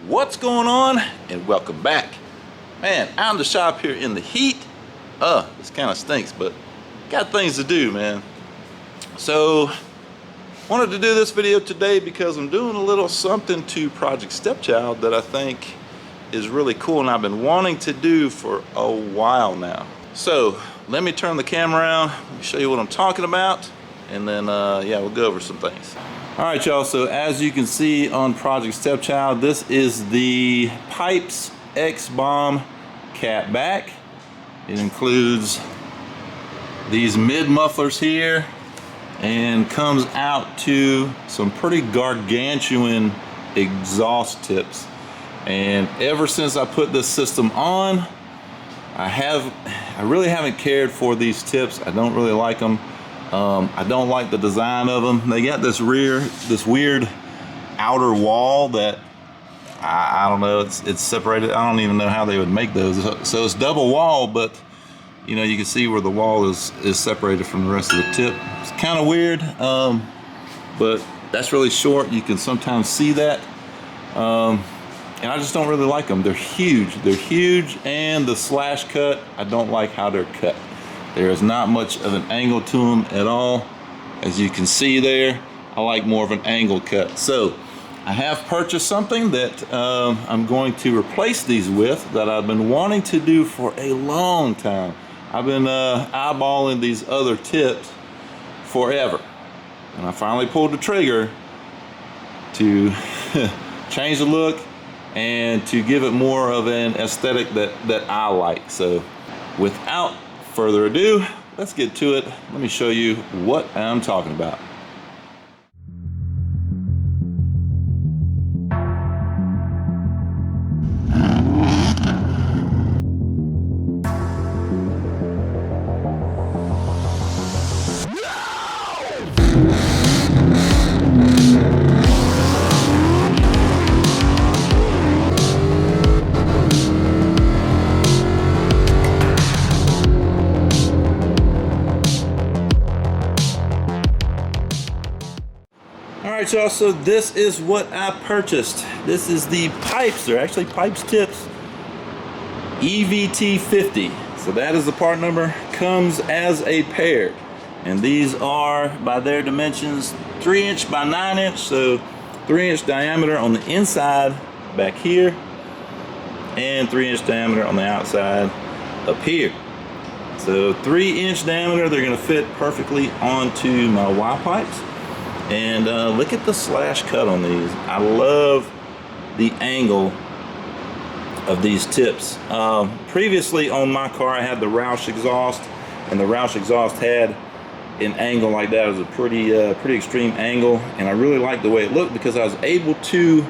What's going on, and welcome back. Man, out in the shop here in the heat. This kind of stinks, but got things to do, man. So wanted to do this video today because I'm doing a little something to Project Stepchild that I think is really cool and I've been wanting to do for a while now. So let me turn the camera around, let me show you what I'm talking about, and then yeah, we'll go over some things. All right, y'all, so as you can see on Project Stepchild, this is the Pypes X-Bomb cat back. It includes these mid mufflers here and comes out to some pretty gargantuan exhaust tips. And ever since I put this system on, I really haven't cared for these tips. I don't really like them. I don't like the design of them. They got this weird outer wall that I don't know, it's separated. I don't even know how they would make those. So it's double wall, but you know, you can see where the wall is separated from the rest of the tip. It's kind of weird, but that's really short. You can sometimes see that. And I just don't really like them. They're huge, and the slash cut, I don't like how they're cut. There is not much of an angle to them at all. As you can see there, I like more of an angle cut. So I have purchased something that I'm going to replace these with that I've been wanting to do for a long time. I've been eyeballing these other tips forever. And I finally pulled the trigger to change the look and to give it more of an aesthetic that I like. So without further ado, let's get to it. Let me show you what I'm talking about. Alright, y'all, so this is what I purchased. This is the Pypes, they're actually Pypes tips, EVT50. So that is the part number, comes as a pair. And these are, by their dimensions, 3" by 9", so 3" diameter on the inside back here, and 3" diameter on the outside up here. So 3" diameter, they're gonna fit perfectly onto my Y pipes. And look at the slash cut on these. I love the angle of these tips. Previously on my car, I had the Roush exhaust, and the Roush exhaust had an angle like that. It was a pretty extreme angle, and I really liked the way it looked because I was able to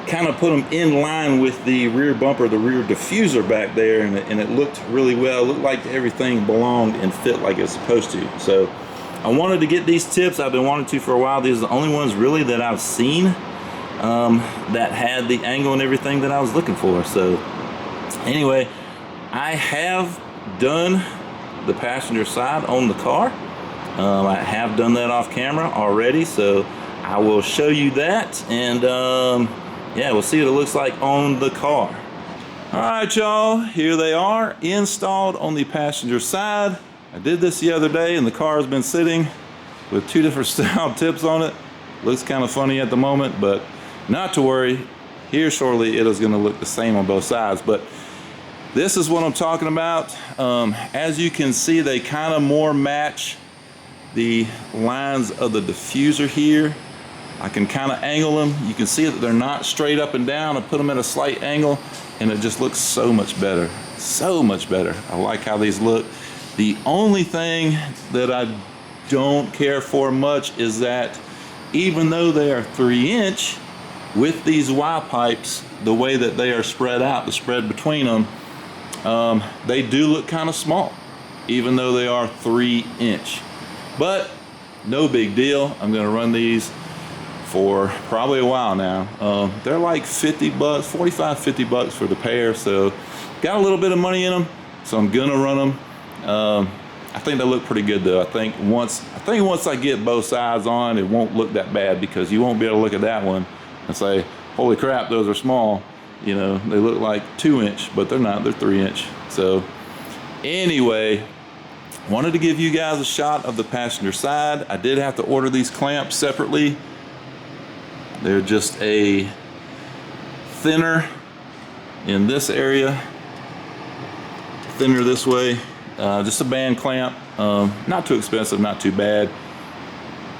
kind of put them in line with the rear bumper, the rear diffuser back there, and it looked really well. It looked like everything belonged and fit like it's supposed to. So I wanted to get these tips. I've been wanting to for a while. These are the only ones really that I've seen that had the angle and everything that I was looking for. So anyway, I have done the passenger side on the car. I have done that off camera already, so I will show you that, and yeah, we'll see what it looks like on the car. All right, y'all, here they are installed on the passenger side. I did this the other day, and the car has been sitting with two different style tips on it. Looks kind of funny at the moment, but not to worry. Here shortly it is going to look the same on both sides, but this is what I'm talking about. As you can see, they kind of more match the lines of the diffuser here. I can kind of angle them. You can see that they're not straight up and down. I put them at a slight angle, and it just looks so much better. So much better. I like how these look. The only thing that I don't care for much is that even though they are 3" with these Y pipes, the way that they are spread out, the spread between them, they do look kind of small, even though they are 3". But no big deal. I'm gonna run these for probably a while now. They're like 50 bucks, 45, 50 bucks for the pair. So got a little bit of money in them, so I'm gonna run them. I think they look pretty good though. I think once I get both sides on, it won't look that bad because you won't be able to look at that one and say, holy crap, those are small. You know, they look like 2-inch, but they're not, they're 3-inch. So anyway, wanted to give you guys a shot of the passenger side. I did have to order these clamps separately. They're just a thinner in this area, thinner this way, just a band clamp, not too expensive, not too bad.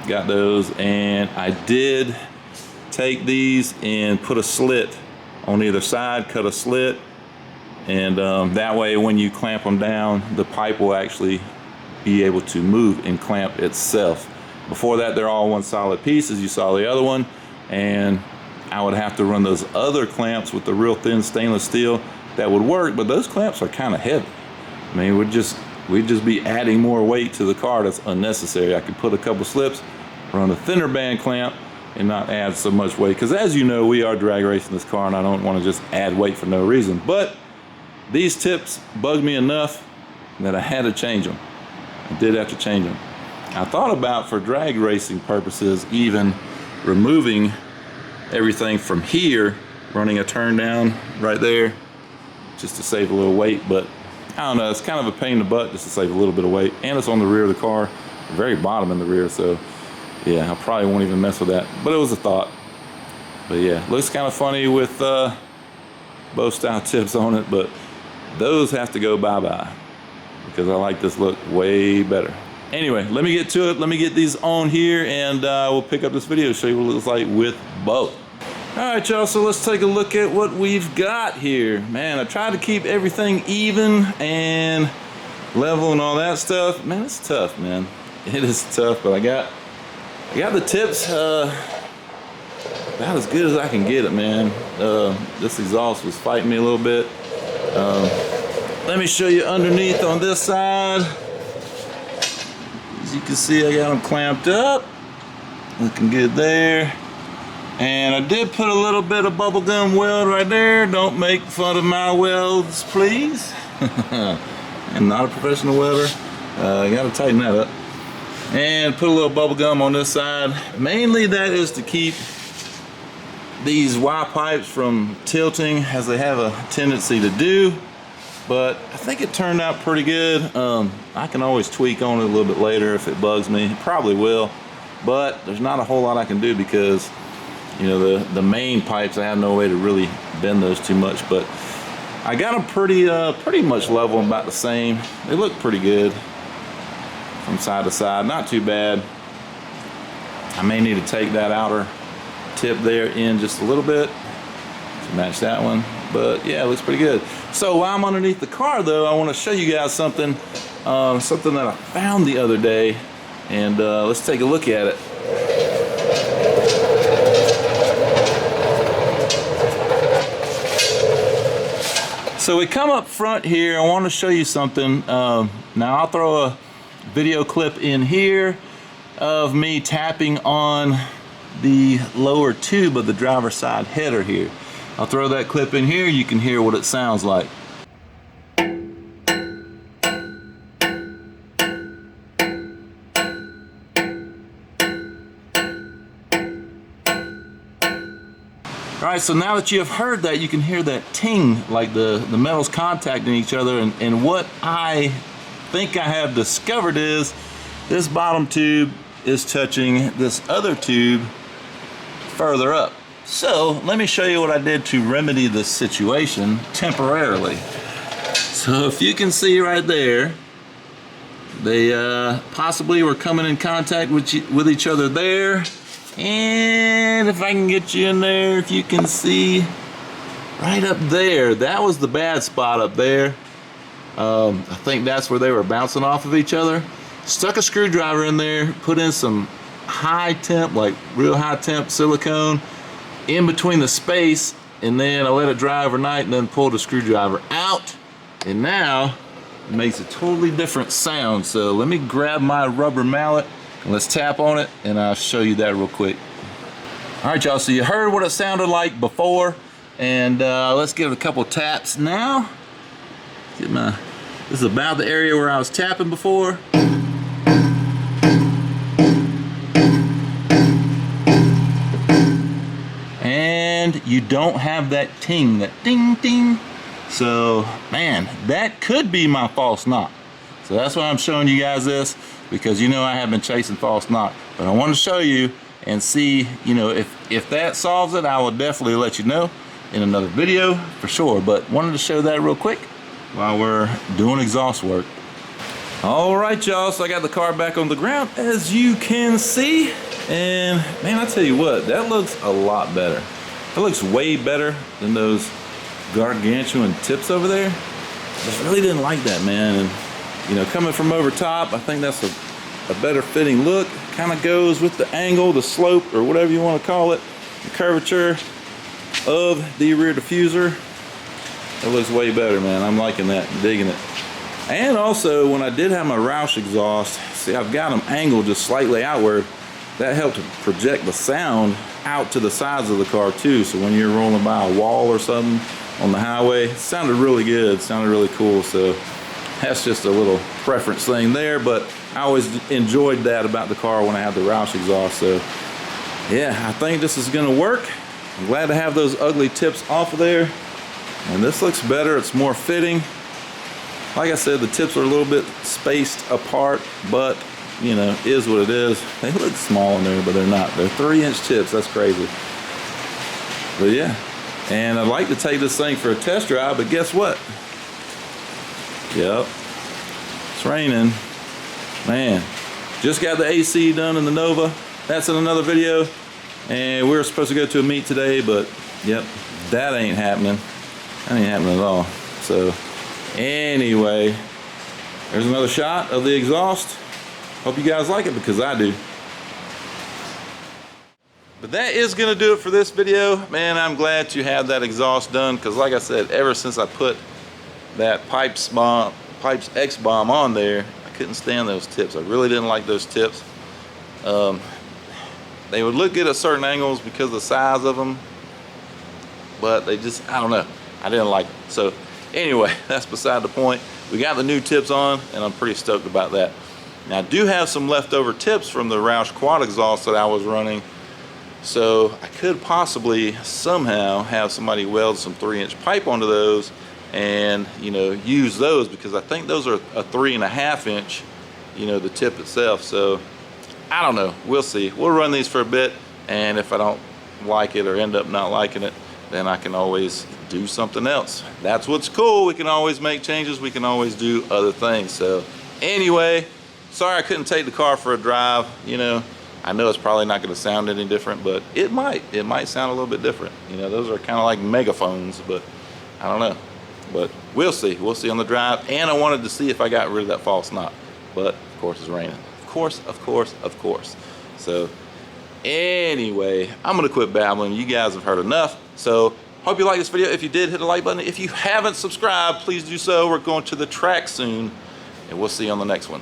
Got those, and I did take these and put a slit on either side, cut a slit, and that way when you clamp them down, the pipe will actually be able to move and clamp itself. Before that, they're all one solid piece, as you saw the other one, and I would have to run those other clamps with the real thin stainless steel. That would work, but those clamps are kind of heavy. I mean, we'd just be adding more weight to the car that's unnecessary. I could put a couple slips, run a thinner band clamp, and not add so much weight, because as you know, we are drag racing this car and I don't want to just add weight for no reason. But these tips bugged me enough that I had to change them. I did have to change them. I thought about, for drag racing purposes, even removing everything from here, running a turn down right there just to save a little weight, but I don't know, it's kind of a pain in the butt just to save a little bit of weight, and it's on the rear of the car, the very bottom in the rear, so yeah, I probably won't even mess with that, but it was a thought. But yeah, looks kind of funny with both style tips on it, but those have to go bye-bye because I like this look way better. Anyway, let me get to it. Let me get these on here, and we'll pick up this video to show you what it looks like with both. All right, y'all, so let's take a look at what we've got here. Man, I tried to keep everything even and level and all that stuff. Man, it's tough, man. It is tough, but I got the tips about as good as I can get it, man. This exhaust was fighting me a little bit. Let me show you underneath on this side. As you can see, I got them clamped up. Looking good there. And I did put a little bit of bubblegum weld right there. Don't make fun of my welds, please. I'm not a professional welder. Gotta tighten that up. And put a little bubblegum on this side. Mainly that is to keep these Y pipes from tilting, as they have a tendency to do. But I think it turned out pretty good. I can always tweak on it a little bit later if it bugs me. It probably will. But there's not a whole lot I can do because, you know, the main pipes, I have no way to really bend those too much. But I got them pretty much level, about the same. They look pretty good from side to side, not too bad. I may need to take that outer tip there in just a little bit to match that one, but yeah, it looks pretty good. So while I'm underneath the car though, I want to show you guys something that I found the other day, and let's take a look at it. So we come up front here. I want to show you something. Now I'll throw a video clip in here of me tapping on the lower tube of the driver's side header here. I'll throw that clip in here. You can hear what it sounds like. Alright, so now that you have heard that, you can hear that ting, like the metals contacting each other, and what I think I have discovered is this bottom tube is touching this other tube further up. So let me show you what I did to remedy this situation temporarily. So if you can see right there, they possibly were coming in contact with each other there. And if I can get you in there, if you can see right up there, that was the bad spot up there. I think that's where they were bouncing off of each other. Stuck a screwdriver in there, put in some high temp, like real high temp silicone in between the space, and then I let it dry overnight and then pulled the screwdriver out, and now it makes a totally different sound. So let me grab my rubber mallet and let's tap on it, and I'll show you that real quick. All right, y'all, so you heard what it sounded like before, and let's give it a couple taps now. This is about the area where I was tapping before. And you don't have that ting, that ding ding. So man, that could be my false knock. So that's why I'm showing you guys this, because you know I have been chasing false knock. But I want to show you and see, you know, if that solves it, I will definitely let you know in another video for sure. But wanted to show that real quick while we're doing exhaust work. All right, y'all, so I got the car back on the ground, as you can see. And man, I tell you what, that looks a lot better. It looks way better than those gargantuan tips over there. Just really didn't like that, man. And you know, coming from over top, I think that's a better fitting look. Kind of goes with the angle, the slope, or whatever you want to call it, the curvature of the rear diffuser. It looks way better, man. I'm liking that, digging it. And also, when I did have my Roush exhaust, see, I've got them angled just slightly outward. That helped to project the sound out to the sides of the car too. So when you're rolling by a wall or something on the highway, it sounded really good, sounded really cool. So that's just a little preference thing there, but I always enjoyed that about the car when I had the Roush exhaust. So yeah, I think this is gonna work. I'm glad to have those ugly tips off of there. And this looks better, it's more fitting. Like I said, the tips are a little bit spaced apart, but you know, is what it is. They look small in there, but they're not. They're 3-inch tips, that's crazy. But yeah, and I'd like to take this thing for a test drive, but guess what? Yep, it's raining. Man, just got the AC done in the Nova. That's in another video. And we were supposed to go to a meet today, but yep, that ain't happening. That ain't happening at all. So anyway, there's another shot of the exhaust. Hope you guys like it, because I do. But that is gonna do it for this video. Man, I'm glad to have that exhaust done, because like I said, ever since I put that Pypes X bomb on there, I couldn't stand those tips. I really didn't like those tips. They would look good at certain angles because of the size of them, but they just, I don't know, I didn't like it. So anyway, that's beside the point. We got the new tips on, and I'm pretty stoked about that. Now I do have some leftover tips from the Roush quad exhaust that I was running, so I could possibly somehow have somebody weld some 3-inch pipe onto those and, you know, use those, because I think those are a 3.5 inch, you know, the tip itself. So I don't know, we'll see. We'll run these for a bit, and if I don't like it or end up not liking it, then I can always do something else. That's what's cool. We can always make changes. We can always do other things. So anyway, sorry I couldn't take the car for a drive. You know, I know it's probably not going to sound any different, but it might sound a little bit different. You know, those are kind of like megaphones, but I don't know. But we'll see on the drive. And I wanted to see if I got rid of that false knock, but of course it's raining. Of course. So anyway, I'm gonna quit babbling. You guys have heard enough. So hope you like this video. If you did, hit the like button. If you haven't subscribed, please do so. We're going to the track soon, and we'll see you on the next one.